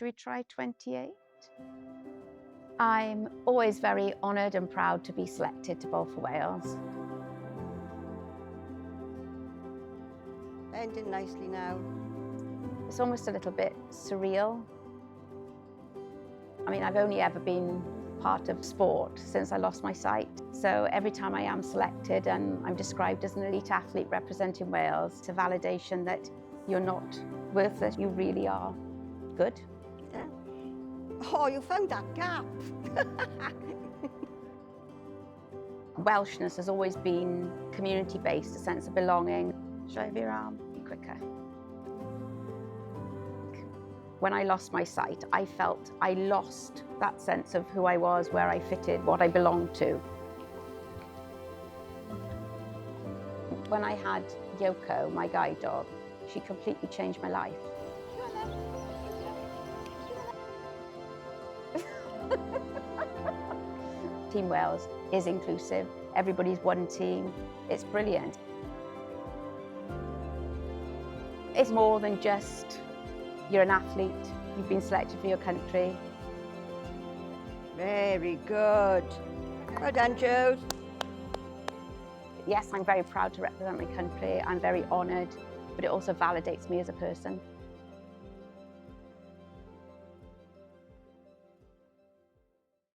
Do we try 28? I'm always very honoured and proud to be selected to bowl for Wales. Ending nicely now. It's almost a little bit surreal. I mean, I've only ever been part of sport since I lost my sight. So every time I am selected and I'm described as an elite athlete representing Wales, it's a validation that you're not worthless, you really are good. Yeah. Oh, you found that gap. Welshness has always been community-based, a sense of belonging. Should I have your arm? Be quicker. When I lost my sight, I felt I lost that sense of who I was, where I fitted, what I belonged to. When I had Yoko, my guide dog, she completely changed my life. Team Wales is inclusive. Everybody's one team. It's brilliant. It's more than just you're an athlete, you've been selected for your country. Very good. Well done, Jude. Yes, I'm very proud to represent my country. I'm very honoured, but it also validates me as a person.